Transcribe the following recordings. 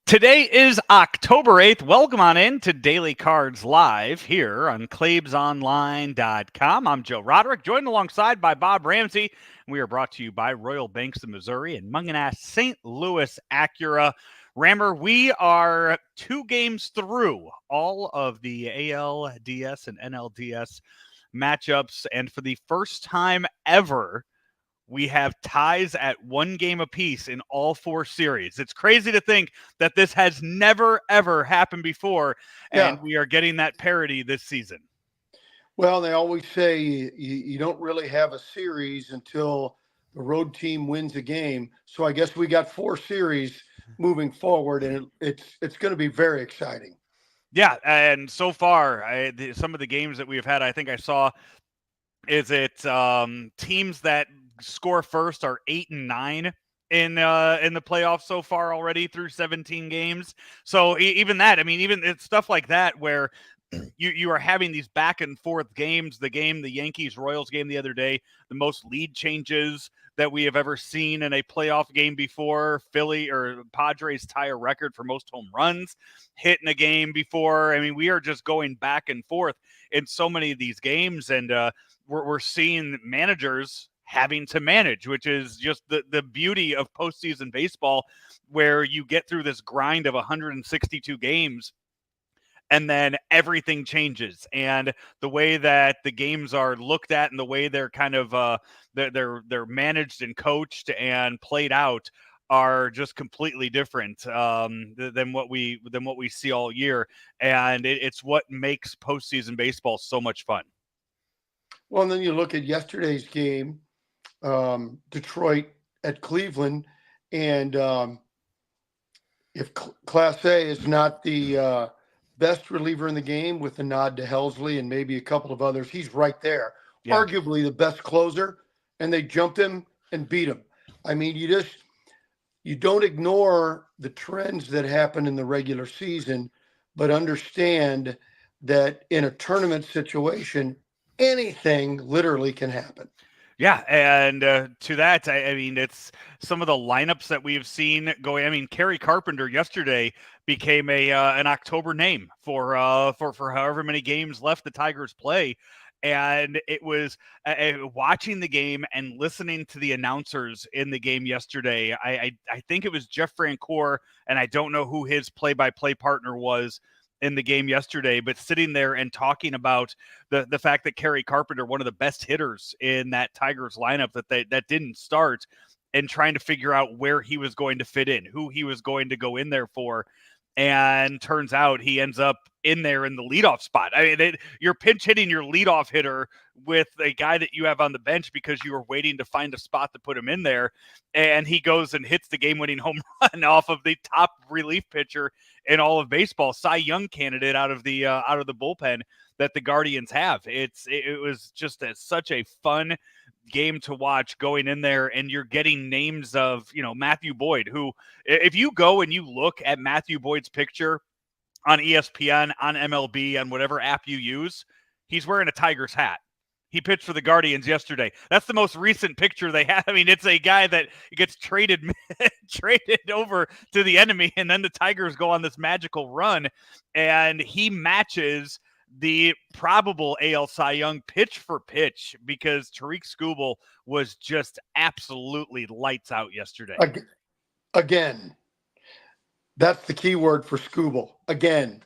Today is October 8th. Welcome on in to Daily Cards Live here on ClaibsOnline.com. I'm Joe Roderick, joined alongside by Bob Ramsey. We are brought to you by Royal Banks of Missouri and Munganast St. Louis Acura. Rammer, we are 2 games through all of the ALDS and NLDS matchups, and for the first time ever, we have ties at 1 game apiece in all 4 series. It's crazy to think that this has never, ever happened before, and we are getting that parity this season. Well, they always say you don't really have a series until the road team wins a game. So I guess we got 4 series moving forward, and it's going to be very exciting. Yeah, and so far, some of the games that we've had, I think I saw, is it teams that score first are 8 and 9 in the playoffs so far already through 17 games. So even that, I mean, even it's stuff like that where you are having these back and forth games. The Yankees Royals game the other day, the most lead changes that we have ever seen in a playoff game before. Philly or Padres tie a record for most home runs hit in a game before. I mean, we are just going back and forth in so many of these games, and we're seeing managers having to manage, which is just the beauty of postseason baseball, where you get through this grind of 162 games and then everything changes, and the way that the games are looked at and the way they're kind of they're managed and coached and played out are just completely different than what we see all year, and it's what makes postseason baseball so much fun. Well, and then you look at yesterday's game, Detroit at Cleveland, and if Class A is not the best reliever in the game, with a nod to Helsley and maybe a couple of others, he's right there. Yeah. Arguably the best closer, and they jumped him and beat him. I mean, you don't ignore the trends that happen in the regular season, but understand that in a tournament situation, anything literally can happen. Yeah, and to that, I mean, it's some of the lineups that we've seen going. I mean, Kerry Carpenter yesterday became an October name for however many games left the Tigers play, and it was watching the game and listening to the announcers in the game yesterday. I think it was Jeff Francoeur, and I don't know who his play-by-play partner was in the game yesterday, but sitting there and talking about the fact that Kerry Carpenter, one of the best hitters in that Tigers lineup that didn't start, and trying to figure out where he was going to fit in, who he was going to go in there for. And turns out he ends up in there in the leadoff spot. I mean, you're pinch hitting your leadoff hitter with a guy that you have on the bench because you were waiting to find a spot to put him in there. And he goes and hits the game-winning home run off of the top relief pitcher in all of baseball, Cy Young candidate out of the bullpen that the Guardians have. It was just such a fun game to watch going in there, and you're getting names of, Matthew Boyd, who, if you go and you look at Matthew Boyd's picture on ESPN, on MLB, on whatever app you use, he's wearing a Tigers hat. He pitched for the Guardians yesterday. That's the most recent picture they have. I mean, it's a guy that gets traded over to the enemy, and then the Tigers go on this magical run, and he matches the probable AL Cy Young pitch for pitch, because Tariq Skubal was just absolutely lights out yesterday. Again, that's the key word for Skubal. Again.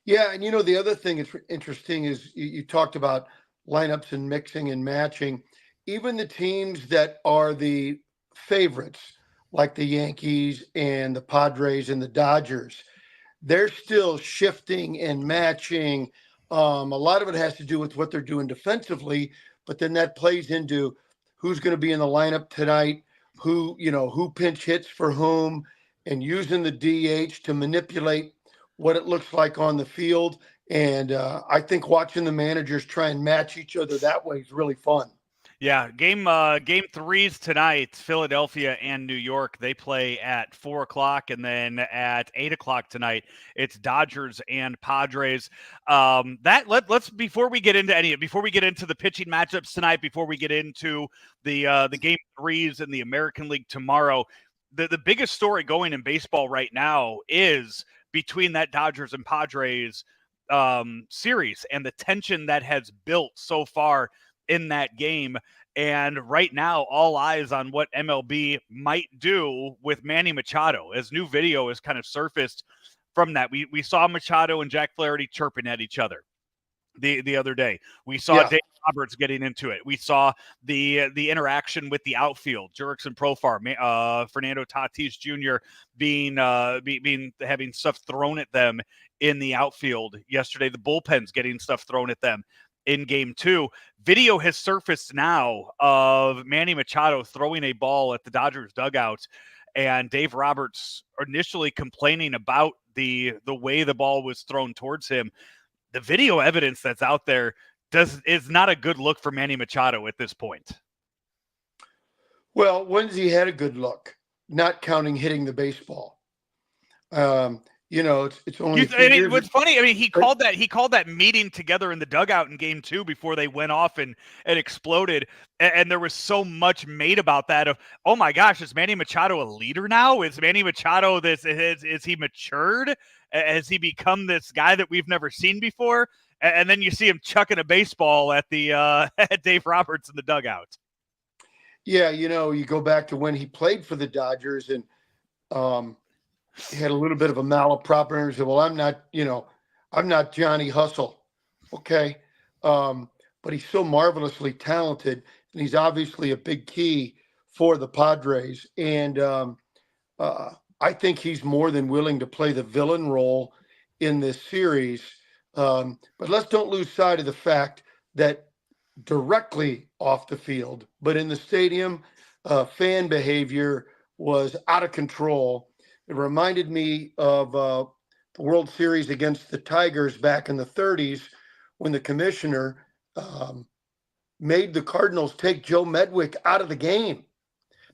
Yeah, and the other thing that's interesting is you talked about lineups and mixing and matching. Even the teams that are the favorites, like the Yankees and the Padres and the Dodgers, they're still shifting and matching. A lot of it has to do with what they're doing defensively, but then that plays into who's going to be in the lineup tonight, who pinch hits for whom, and using the DH to manipulate what it looks like on the field. And I think watching the managers try and match each other that way is really fun. Yeah, game 3's tonight, Philadelphia and New York. They play at 4:00, and then at 8:00 tonight, it's Dodgers and Padres. Let's before we get into the pitching matchups tonight, before we get into the game 3's in the American League tomorrow, the biggest story going in baseball right now is between that Dodgers and Padres series and the tension that has built so far in that game. And right now, all eyes on what MLB might do with Manny Machado, as new video has kind of surfaced from that. We saw Machado and Jack Flaherty chirping at each other the other day. We saw Dave Roberts getting into it. We saw the interaction with the outfield, Jurickson Profar, Fernando Tatis Jr. being having stuff thrown at them in the outfield yesterday. The bullpen's getting stuff thrown at them in game 2. Video has surfaced now of Manny Machado throwing a ball at the Dodgers dugout, and Dave Roberts initially complaining about the way the ball was thrown towards him. The video evidence that's out there is not a good look for Manny Machado at this point. Well, when's he had a good look? Not counting hitting the baseball. It's only. What's funny, I mean, he called that meeting together in the dugout in game 2 before they went off and exploded. And there was so much made about that of, oh my gosh, is Manny Machado a leader now? Is Manny Machado is he matured? Has he become this guy that we've never seen before? And then you see him chucking a baseball at the at Dave Roberts in the dugout. Yeah, you go back to when he played for the Dodgers, and he had a little bit of a malaprop, and he said, well, I'm not Johnny Hustle. Okay. But he's so marvelously talented, and he's obviously a big key for the Padres. And I think he's more than willing to play the villain role in this series. But let's don't lose sight of the fact that directly off the field, but in the stadium, fan behavior was out of control. It reminded me of the World Series against the Tigers back in the 30s when the commissioner made the Cardinals take Joe Medwick out of the game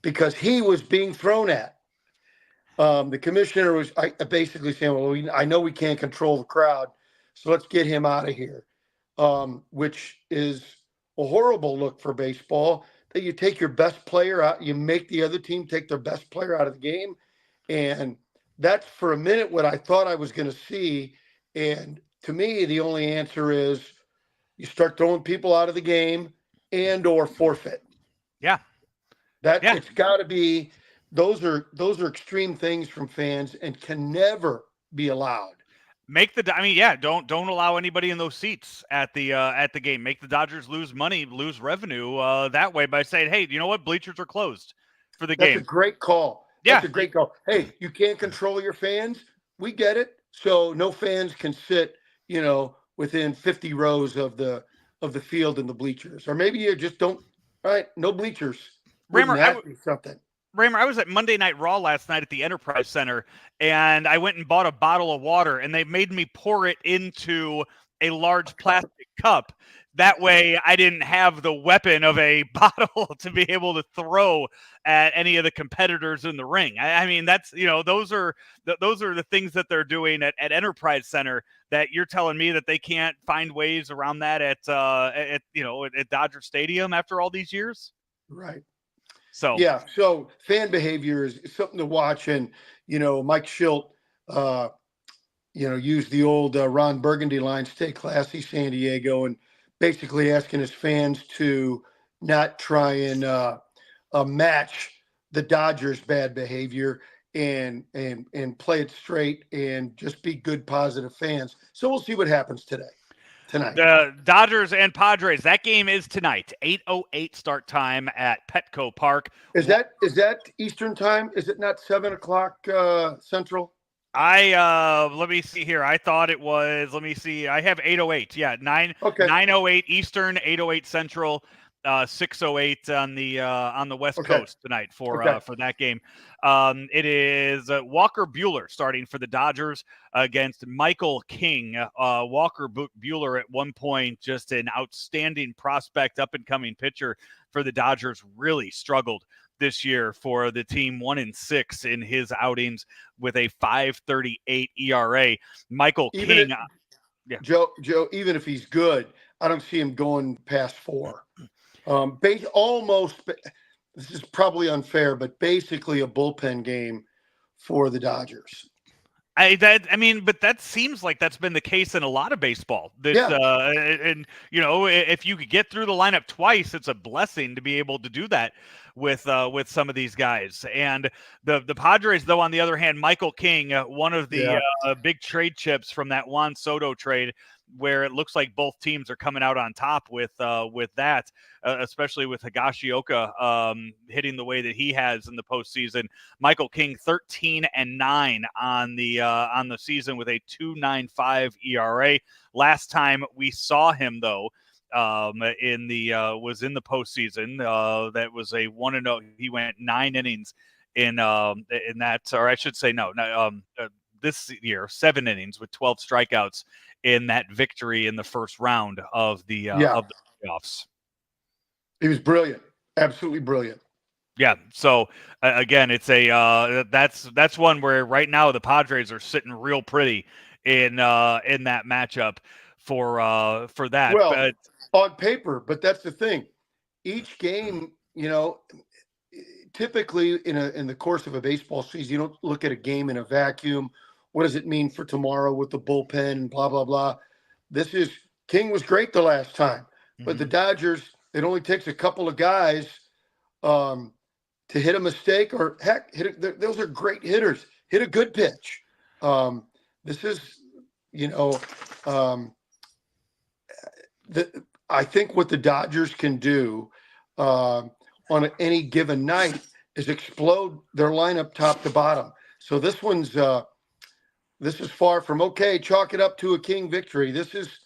because he was being thrown at. The commissioner was basically saying, well, I know we can't control the crowd, so let's get him out of here, which is a horrible look for baseball, that you take your best player out, you make the other team take their best player out of the game. And that's for a minute what I thought I was going to see. And to me, the only answer is you start throwing people out of the game and or forfeit. Yeah. It's got to be, those are extreme things from fans and can never be allowed. Don't allow anybody in those seats at the game. Make the Dodgers lose money, lose revenue that way by saying, hey, you know what? Bleachers are closed for the game. That's a great call. That's a great call. Hey, you can't control your fans. We get it. So no fans can sit, within 50 rows of the field in the bleachers. Or maybe you just don't, right? No bleachers. Raymer, I was at Monday Night Raw last night at the Enterprise Center, and I went and bought a bottle of water, and they made me pour it into a large plastic cup. That way I didn't have the weapon of a bottle to be able to throw at any of the competitors in the ring. I mean, that's, those are the things that they're doing at Enterprise Center that you're telling me that they can't find ways around that at Dodger Stadium after all these years. Right. So fan behavior is something to watch. And, Mike Schilt, used the old Ron Burgundy line, stay classy, San Diego, and basically asking his fans to not try and match the Dodgers' bad behavior and play it straight and just be good, positive fans. So we'll see what happens tonight. The Dodgers and Padres, that game is tonight, 8:08 start time at Petco Park. Is that Eastern time? Is it not 7:00 Central? Let me see here. I thought it was, let me see. I have 8:08. Yeah, 9:08 Eastern, 8:08 Central, 6:08 on the West Coast tonight for that game. It is Walker Buehler starting for the Dodgers against Michael King. Walker Buehler at one point, just an outstanding prospect, up and coming pitcher for the Dodgers, really struggled this year for the team, 1-6 in his outings with a 5.38 ERA. Michael King. Joe, even if he's good, I don't see him going past 4. this is probably unfair, but basically a bullpen game for the Dodgers. But that seems like that's been the case in a lot of baseball. And if you could get through the lineup twice, it's a blessing to be able to do that with some of these guys. And the Padres, though, on the other hand, Michael King, one of the big trade chips from that Juan Soto trade, where it looks like both teams are coming out on top with that, especially with Higashioka hitting the way that he has in the postseason. Michael King 13-9 on the season with a 2.95 ERA. Last time we saw him, though, was in the postseason. That was a 1-0. He went 9 innings in that, or I should say this year, 7 innings with 12 strikeouts in that victory in the first round of the playoffs. He was brilliant, absolutely brilliant. Yeah. So again, it's that's one where right now the Padres are sitting real pretty in that matchup for that. Well, on paper, but that's the thing. Each game, typically in the course of a baseball season, you don't look at a game in a vacuum. What does it mean for tomorrow with the bullpen and blah, blah, blah. King was great the last time, but the Dodgers, it only takes a couple of guys to hit a mistake, or heck, those are great hitters. Hit a good pitch. I think what the Dodgers can do on any given night is explode their lineup top to bottom. So this is far from okay. Chalk it up to a King victory. This is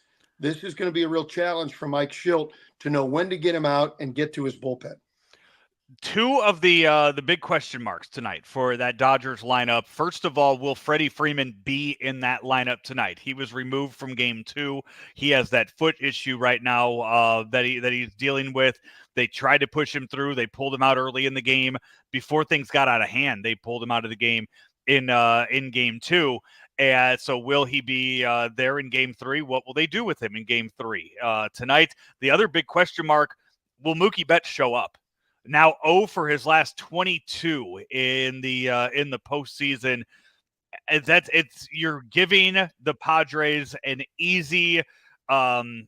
going to be a real challenge for Mike Schilt to know when to get him out and get to his bullpen. Two of the big question marks tonight for that Dodgers lineup. First of all, will Freddie Freeman be in that lineup tonight? He was removed from Game 2. He has that foot issue right now that he's dealing with. They tried to push him through. They pulled him out early in the game before things got out of hand. They pulled him out of the game in Game 2. And so will he be there in Game 3? What will they do with him in Game 3 tonight? The other big question mark: will Mookie Betts show up? Now 0 for his last 22 in the postseason. You're giving the Padres an easy and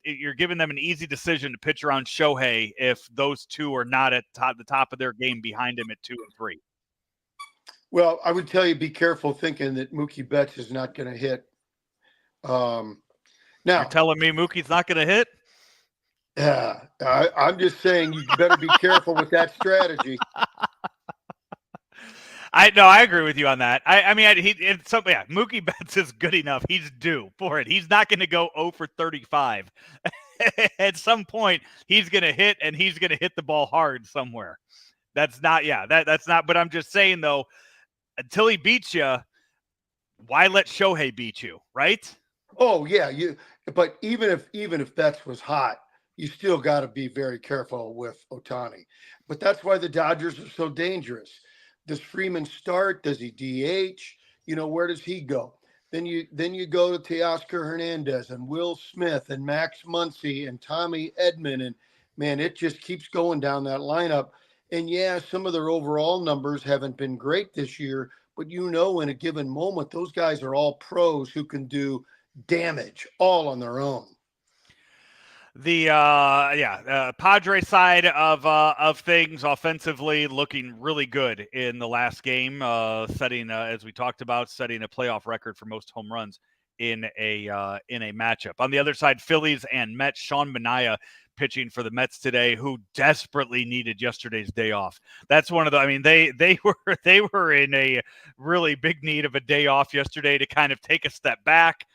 you're giving them an easy decision to pitch around Shohei if those two are not at the top of their game behind him at 2 and 3. Well, I would tell you, be careful thinking that Mookie Betts is not going to hit. Now you're telling me Mookie's not going to hit? Yeah, I'm just saying you better be careful with that strategy. I agree with you on that. Mookie Betts is good enough. He's due for it. He's not going to go 0 for 35. At some point, he's going to hit, and he's going to hit the ball hard somewhere. That's not. But I'm just saying, though, until he beats you, why let Shohei beat you, right? Oh yeah, But even if Betts was hot, you still got to be very careful with Ohtani. But that's why the Dodgers are so dangerous. Does Freeman start? Does he DH? Where does he go? Then you go to Teoscar Hernandez and Will Smith and Max Muncy and Tommy Edman. And, man, it just keeps going down that lineup. And, yeah, some of their overall numbers haven't been great this year. But, in a given moment, those guys are all pros who can do damage all on their own. The Padre side of things offensively looking really good in the last game, setting as we talked about, setting a playoff record for most home runs in a matchup. On the other side, Phillies and Mets. Sean Manaea pitching for the Mets today, who desperately needed yesterday's day off. That's one of the. They were in a really big need of a day off yesterday to kind of take a step back.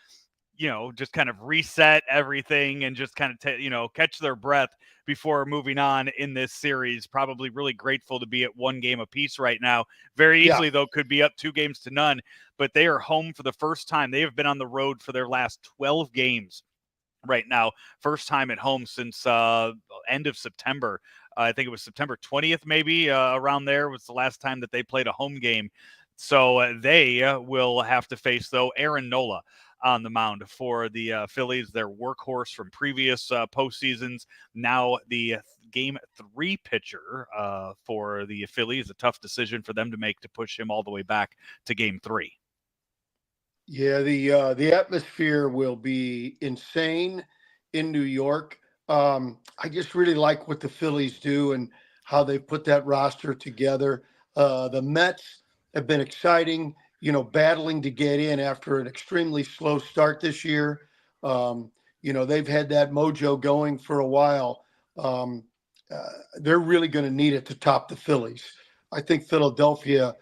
Just kind of reset everything and just kind of, catch their breath before moving on in this series. Probably really grateful to be at 1 game apiece right now. Very easily, though, could be up 2-0, but they are home for the first time. They have been on the road for their last 12 games right now. First time at home since end of September. I think it was September 20th, maybe around there was the last time that they played a home game. So they will have to face, though, Aaron Nola. on the mound for the Phillies, their workhorse from previous postseasons. Now the Game 3 pitcher for the Phillies. A tough decision for them to make to push him all the way back to Game 3. Yeah, the atmosphere will be insane in New York. I just really like what the Phillies do and how they put that roster together. The Mets have been exciting, battling to get in after an extremely slow start this year. They've had that mojo going for a while. They're really going to need it to top the Phillies. I think Philadelphia,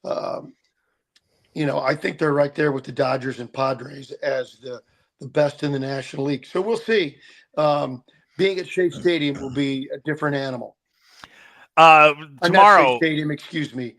I think they're right there with the Dodgers and Padres as the best in the National League. So we'll see. Being at Shea Stadium will be a different animal. Tomorrow, Shea Stadium, excuse me.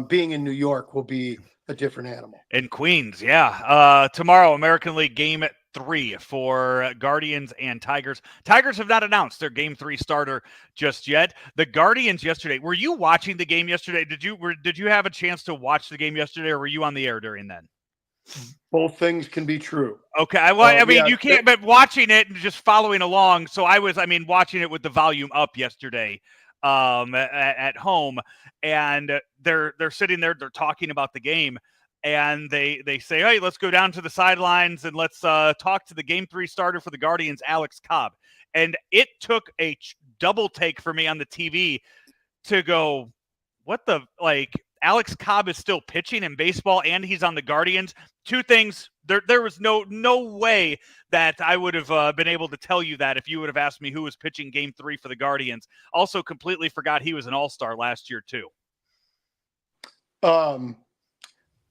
Being in New York will be a different animal. In Queens, yeah. Tomorrow, American League Game 3 for Guardians and Tigers. Tigers have not announced their Game 3 starter just yet. The Guardians yesterday. Were you watching the game yesterday? Did you have a chance to watch the game yesterday, or were you on the air during then? Both things can be true. Okay. I mean, you can't, but watching it and just following along. So I was watching it with the volume up yesterday at home, and they're sitting there, they're talking about the game, and they say, hey, let's go down to the sidelines and let's talk to the Game 3 starter for the Guardians, Alex Cobb. And it took a double take for me on the TV to go, what the, Alex Cobb is still pitching in baseball and he's on the Guardians. Two things. There was no way that I would have been able to tell you that if you would have asked me who was pitching Game 3 for the Guardians. Also completely forgot he was an all-star last year too.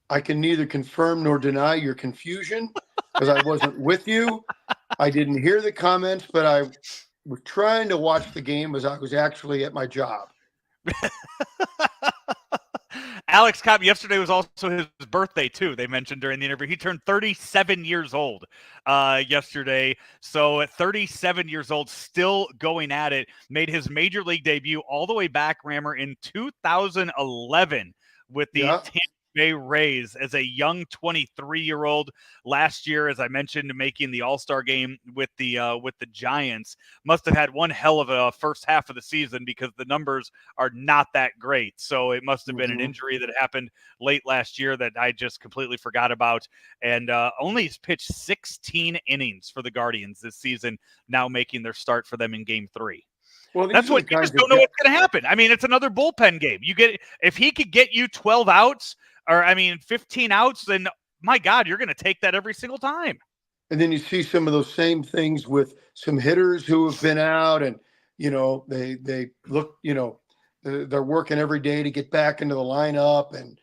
I can neither confirm nor deny your confusion because I wasn't with you. I didn't hear the comments, but I was trying to watch the game as I was actually at my job. Alex Cobb, yesterday was also his birthday, too. They mentioned during the interview. He turned 37 years old yesterday. So at 37 years old, still going at it. Made his major league debut all the way back, Rammer, in 2011 with the Tampa Bay Rays as a young 23-year-old. Last year, as I mentioned, making the All-Star game with the Giants. Must have had one hell of a first half of the season because the numbers are not that great. So it must have been an injury that happened late last year that I just completely forgot about. And only has pitched 16 innings for the Guardians this season, now making their start for them in Game 3. Well, that's what you just don't know what's going to happen. I mean, it's another bullpen game. If he could get you 12 outs, or 15 outs, then my God, you're going to take that every single time. And then you see some of those same things with some hitters who have been out, and they look, they're working every day to get back into the lineup, and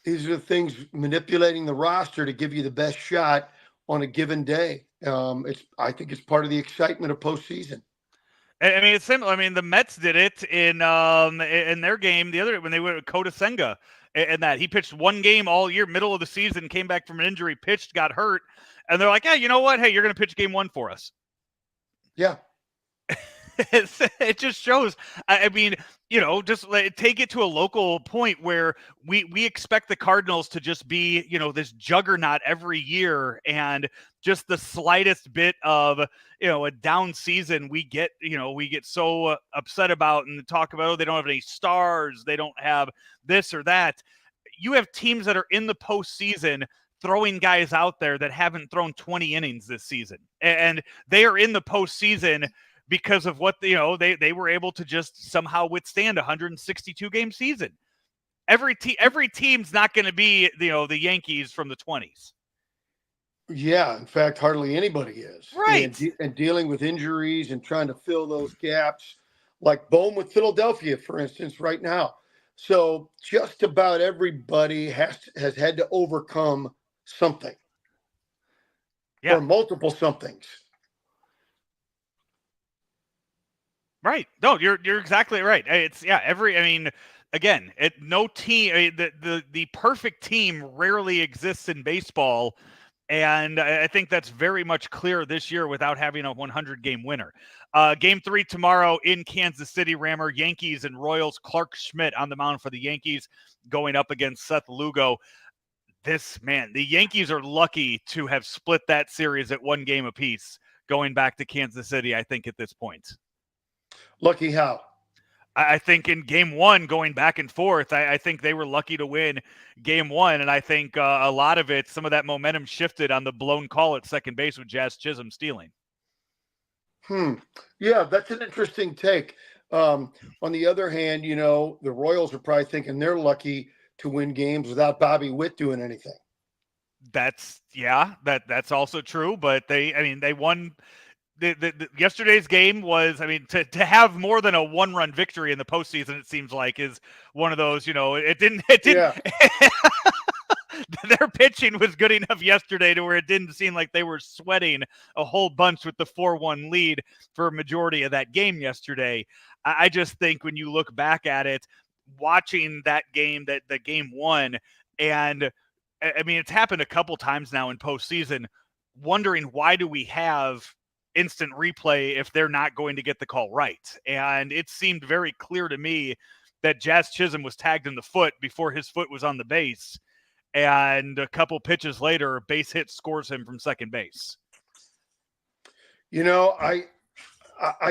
these are the things, manipulating the roster to give you the best shot on a given day. I think it's part of the excitement of postseason. I mean, it's similar. I mean, the Mets did it in their game when they went with Kota Senga, and that he pitched one game all year, middle of the season, came back from an injury, pitched, got hurt, and they're like, "Yeah, you know what? Hey, you're going to pitch Game 1 for us." Yeah. It just shows. I mean, just take it to a local point where we expect the Cardinals to just be, this juggernaut every year, and just the slightest bit of, a down season, we get so upset about and talk about, oh, they don't have any stars, they don't have this or that. You have teams that are in the postseason throwing guys out there that haven't thrown 20 innings this season, and they are in the postseason because of what they were able to just somehow withstand a 162 game season. Every team's not going to be the Yankees from the 20s. Yeah, in fact, hardly anybody is. Right. And dealing with injuries and trying to fill those gaps, like Bohm with Philadelphia, for instance, right now. So just about everybody has had to overcome something. Yeah. Or multiple somethings. Right. No, you're exactly right. It's again, no team, the perfect team rarely exists in baseball. And I think that's very much clear this year without having a 100-game winner. Game 3 tomorrow in Kansas City, Rammer, Yankees and Royals. Clark Schmidt on the mound for the Yankees going up against Seth Lugo. The Yankees are lucky to have split that series at 1 game apiece going back to Kansas City, I think, at this point. Lucky how? I think in game 1, going back and forth, I think they were lucky to win game 1. And I think a lot of it, some of that momentum shifted on the blown call at second base with Jazz Chisholm stealing. Yeah, that's an interesting take. On the other hand, the Royals are probably thinking they're lucky to win games without Bobby Witt doing anything. That's also true. But they won. The yesterday's game was, to have more than a 1-run victory in the postseason, it seems like, is one of those, it didn't. Yeah. Their pitching was good enough yesterday to where it didn't seem like they were sweating a whole bunch with the 4-1 lead for a majority of that game yesterday. I just think when you look back at it, watching that game, that the game 1, and it's happened a couple times now in postseason, wondering why do we have instant replay if they're not going to get the call right. And it seemed very clear to me that Jazz Chisholm was tagged in the foot before his foot was on the base. And a couple pitches later, a base hit scores him from second base. I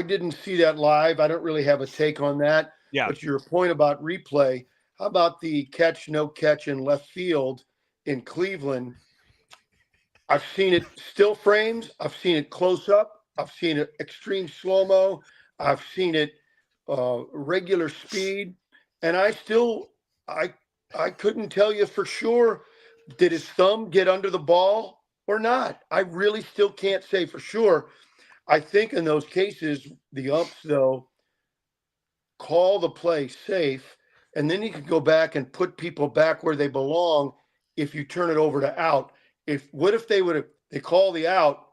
didn't see that live. I don't really have a take on that. Yeah. But your point about replay, how about the catch, no catch in left field in Cleveland? I've seen it still frames. I've seen it close up. I've seen it extreme slow-mo. I've seen it regular speed. And I couldn't tell you for sure, did his thumb get under the ball or not? I really still can't say for sure. I think in those cases, the umps, though, call the play safe, and then you can go back and put people back where they belong if you turn it over to out. What if they call the out?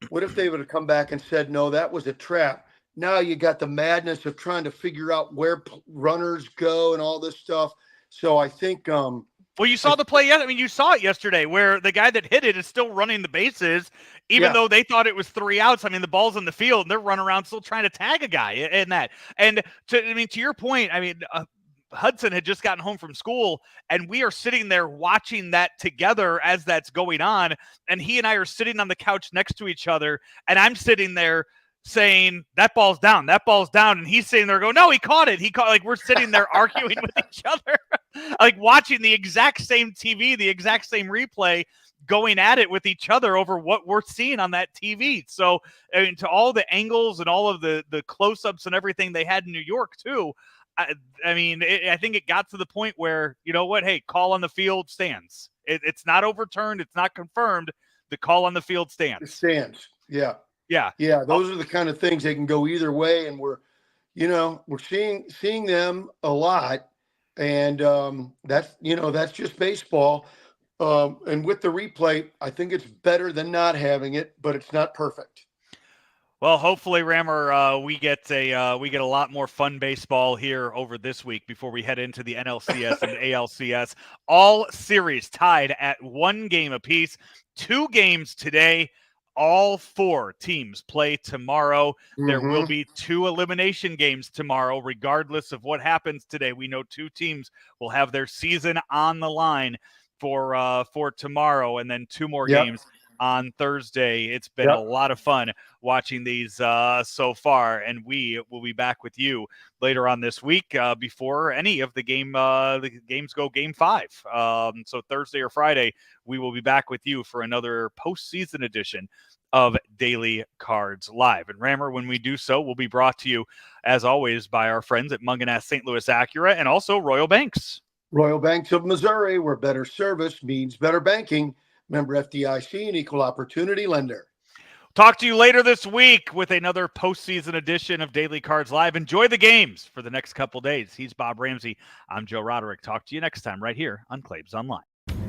What if they would have come back and said, no, that was a trap? Now you got the madness of trying to figure out where runners go and all this stuff. So I think well, you saw the play. You saw it yesterday where the guy that hit it is still running the bases, even though they thought it was 3 outs. The ball's in the field and they're running around still trying to tag a guy in that. And to your point, Hudson had just gotten home from school and we are sitting there watching that together as that's going on. And he and I are sitting on the couch next to each other. And I'm sitting there saying, that ball's down. And he's sitting there going, no, he caught it. We're sitting there arguing with each other, watching the exact same TV, the exact same replay, going at it with each other over what we're seeing on that TV. So, to all the angles and all of the close-ups and everything they had in New York too, I think it got to the point where, hey, call on the field stands. It's not overturned. It's not confirmed. The call on the field stands. It stands. Yeah. Yeah. Those are the kind of things they can go either way. And we're seeing them a lot. And that's just baseball. And with the replay, I think it's better than not having it, but it's not perfect. Well, hopefully, Rammer, we get a lot more fun baseball here over this week before we head into the NLCS and ALCS. All series tied at 1 game apiece. 2 games today. All 4 teams play tomorrow. Mm-hmm. There will be 2 elimination games tomorrow, regardless of what happens today. We know 2 teams will have their season on the line for tomorrow, and then 2 more games on Thursday. It's been a lot of fun watching these so far, and we will be back with you later on this week before any of the games go game 5. So Thursday or Friday, we will be back with you for another postseason edition of Daily Cards Live. And Rammer, when we do so, we'll be brought to you, as always, by our friends at Munganess St. Louis Acura and also Royal Banks. Royal Banks of Missouri, where better service means better banking. Member FDIC, an equal opportunity lender. Talk to you later this week with another postseason edition of Daily Cards Live. Enjoy the games for the next couple days. He's Bob Ramsey. I'm Joe Roderick. Talk to you next time right here on Claibs Online.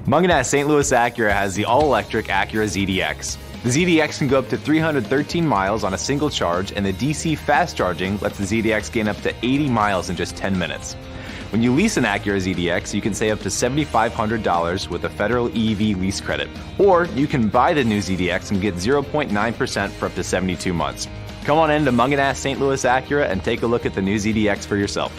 Munganess St. Louis Acura has the all-electric Acura ZDX. The ZDX can go up to 313 miles on a single charge, and the DC fast charging lets the ZDX gain up to 80 miles in just 10 minutes. When you lease an Acura ZDX, you can save up to $7,500 with a federal EV lease credit. Or you can buy the new ZDX and get 0.9% for up to 72 months. Come on in to Munganess St. Louis Acura and take a look at the new ZDX for yourself.